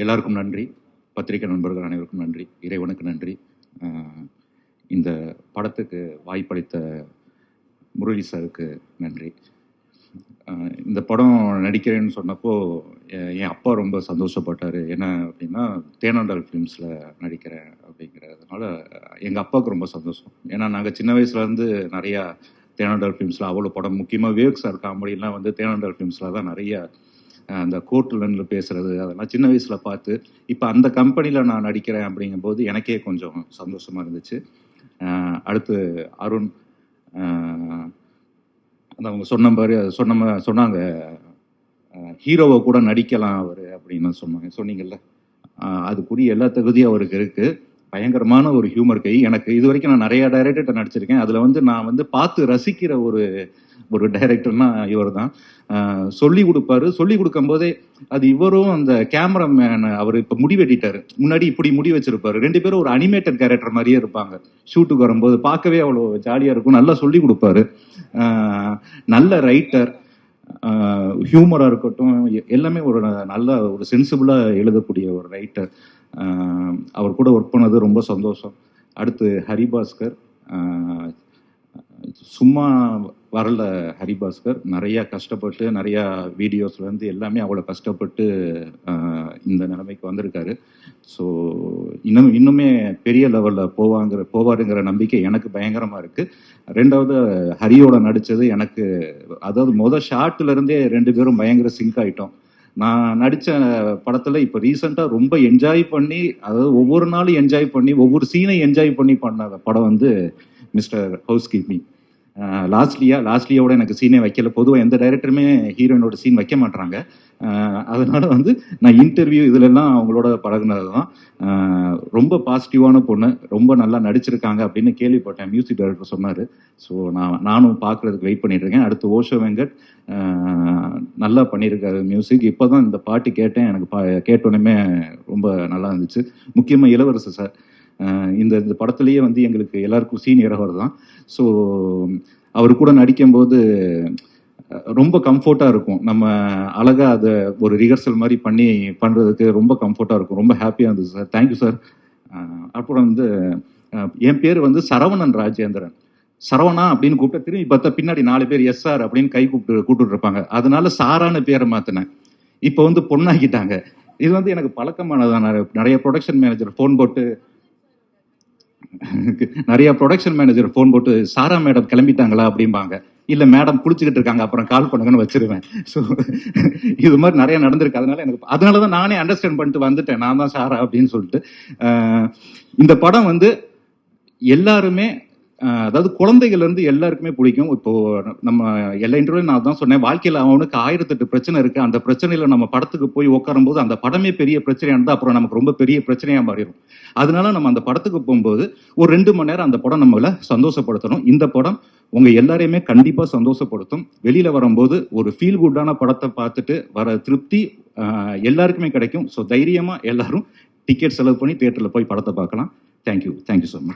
எல்லாருக்கும் நன்றி. பத்திரிகை நண்பர்கள் அனைவருக்கும் நன்றி. இறைவனுக்கு நன்றி. இந்த படத்துக்கு வாய்ப்பளித்த முரளி சாருக்கு நன்றி. இந்த படம் நடிக்கிறேன்னு சொன்னப்போ என் அப்பா ரொம்ப சந்தோஷப்பட்டார். என்ன அப்படின்னா, தேனாண்டால் ஃபிலிம்ஸில் நடிக்கிறேன் அப்படிங்கிறதுனால எங்கள் அப்பாவுக்கு ரொம்ப சந்தோஷம். ஏன்னா நாங்கள் சின்ன வயசுலேருந்து நிறையா தேனாண்டால் ஃபிலிம்ஸில் அவ்வளோ படம், முக்கியமாக விவேக் சார் காமெடிலாம் வந்து தேனாண்டால் ஃபிலிம்ஸில் தான் நிறையா அந்த கோர்ட்டில் பேசுகிறது அதெல்லாம் சின்ன வயசில் பார்த்து, இப்போ அந்த கம்பெனியில் நான் நடிக்கிறேன் அப்படிங்கும்போது எனக்கே கொஞ்சம் சந்தோஷமாக இருந்துச்சு. அடுத்து அருண், அந்த அவங்க சொன்னாங்க ஹீரோவை கூட நடிக்கலாம் அவர் அப்படின்னு சொன்னீங்கல்ல, அதுக்குரிய எல்லா தகுதியும் அவருக்கு இருக்குது. பயங்கரமான ஒரு ஹியூமர் கை. எனக்கு இது வரைக்கும் நான் நிறையா டைரக்டர்கிட்ட நடிச்சிருக்கேன். அதில் வந்து நான் வந்து பார்த்து ரசிக்கிற ஒரு டைரக்டர்னா இவர் தான். சொல்லி கொடுப்பாரு. சொல்லி கொடுக்கும்போதே அது இவரும் அந்த கேமராமேன் அவர் இப்போ முடி வெட்டிட்டாரு, முன்னாடி இப்படி முடி வச்சிருப்பாரு. 2 பேரும் ஒரு அனிமேட்டட் கேரக்டர் மாதிரியே இருப்பாங்க. ஷூட்டுக்கு வரும்போது பார்க்கவே அவ்வளோ ஜாலியாக இருக்கும். நல்லா சொல்லி கொடுப்பாரு. நல்ல ரைட்டர், ஹியூமராக இருக்கட்டும், எல்லாமே ஒரு நல்ல ஒரு சென்சிபிளாக எழுதக்கூடிய ஒரு ரைட்டர். அவர் கூட ஒர்க் பண்ணது ரொம்ப சந்தோஷம். அடுத்து ஹரிபாஸ்கர், சும்மா வரல ஹரிபாஸ்கர். நிறையா கஷ்டப்பட்டு நிறையா வீடியோஸ்லேருந்து எல்லாமே அவ்வளோ கஷ்டப்பட்டு இந்த நிலைமைக்கு வந்திருக்காரு. ஸோ இன்னுமே பெரிய லெவலில் போவாருங்கிற நம்பிக்கை எனக்கு பயங்கரமாக இருக்குது. ரெண்டாவது ஹரியோட நடித்தது எனக்கு, அதாவது ஷார்ட்லேருந்தே 2 பேரும் பயங்கர சிங்க் ஆகிட்டோம். நான் நடித்த படத்தில் இப்போ ரீசெண்டாக ரொம்ப என்ஜாய் பண்ணி, அதாவது ஒவ்வொரு நாளும் என்ஜாய் பண்ணி, ஒவ்வொரு சீனை என்ஜாய் பண்ணி பண்ண படம் வந்து மிஸ்டர் ஹவுஸ் கீப்பிங். லாஸ்ட்லியோட எனக்கு சீனே வைக்கல. பொதுவாக எந்த டைரக்டருமே ஹீரோயினோட சீன் வைக்க மாட்டாங்க. அதனால வந்து நான் இன்டர்வியூ இதிலெல்லாம் அவங்களோட பழகுனது தான். ரொம்ப பாசிட்டிவான பொண்ணு, ரொம்ப நல்லா நடிச்சிருக்காங்க அப்படின்னு கேள்விப்பட்டேன். மியூசிக் டைரக்டர் சொன்னார். ஸோ நானும் பார்க்குறதுக்கு வெயிட் பண்ணிட்டு இருக்கேன். அடுத்து ஓஷோ வெங்கட் நல்லா பண்ணியிருக்காரு மியூசிக். இப்போ தான் இந்த பாட்டு கேட்டேன். எனக்கு கேட்டோன்னே ரொம்ப நல்லா இருந்துச்சு. முக்கியமாக இளவரசு சார் இந்த படத்துலேயே வந்து எங்களுக்கு எல்லாருக்கும் சீனியர் அவர் தான். ஸோ அவர் கூட நடிக்கும்போது ரொம்ப கம்ஃபர்ட்டாக இருக்கும். நம்ம அழகாக அதை ஒரு ரிஹர்சல் மாதிரி பண்ணுறதுக்கு ரொம்ப கம்ஃபர்ட்டாக இருக்கும். ரொம்ப ஹாப்பியாக இருந்தது சார். Thank you sir. அப்புறம் வந்து என் பேர் வந்து சரவணன் ராஜேந்திரன். சரவணா அப்படின்னு கூப்பிட்டு திரும்பி பார்த்தா பின்னாடி 4 பேர் எஸ்ஆர் அப்படின்னு கை கூப்பிட்டு இருப்பாங்க. அதனால சாரான பேரை மாற்றினேன். இப்போ வந்து பொண்ணாக்கிட்டாங்க. இது வந்து எனக்கு பழக்கமானதான். நிறைய ப்ரொடக்ஷன் மேனேஜர் ஃபோன் போட்டு சாரா மேடம் கிளம்பிட்டாங்களா அப்படிம்பாங்க. இல்லை மேடம் குளிச்சுக்கிட்டு இருக்காங்க, அப்புறம் கால் பண்ணுங்கன்னு வச்சிருவேன். ஸோ இது மாதிரி நிறைய நடந்திருக்கு. அதனால தான் நானே அண்டர்ஸ்டாண்ட் பண்ணிட்டு வந்துட்டேன், நான் தான் சாரா அப்படின்னு சொல்லிட்டு. இந்த படம் வந்து எல்லாருமே, அதாவது குழந்தைகள் இருந்து எல்லாருக்குமே பிடிக்கும். இப்போ நம்ம எல்லா இன்டர்வியூ நான் தான் சொன்னேன், வாழ்க்கையில் அவனுக்கு 1008 பிரச்சனை இருக்கு. அந்த பிரச்சனையில நம்ம படத்துக்கு போய் உட்காரும் போது அந்த படமே பெரிய பிரச்சனையா இருந்தால் அப்புறம் நமக்கு ரொம்ப பெரிய பிரச்சனையா மாறிடும். அதனால நம்ம அந்த படத்துக்கு போகும்போது ஒரு 2 மணி நேரம் அந்த படம் நம்மளை சந்தோஷப்படுத்தணும். இந்த படம் உங்க எல்லாரையுமே கண்டிப்பா சந்தோஷப்படுத்தும். வெளியில வரும்போது ஒரு ஃபீல் குட்டான படத்தை பார்த்துட்டு வர திருப்தி எல்லாருக்குமே கிடைக்கும். ஸோ தைரியமா எல்லாரும் டிக்கெட் செலவு பண்ணி தியேட்டர்ல போய் படத்தை பார்க்கலாம். Thank you so much.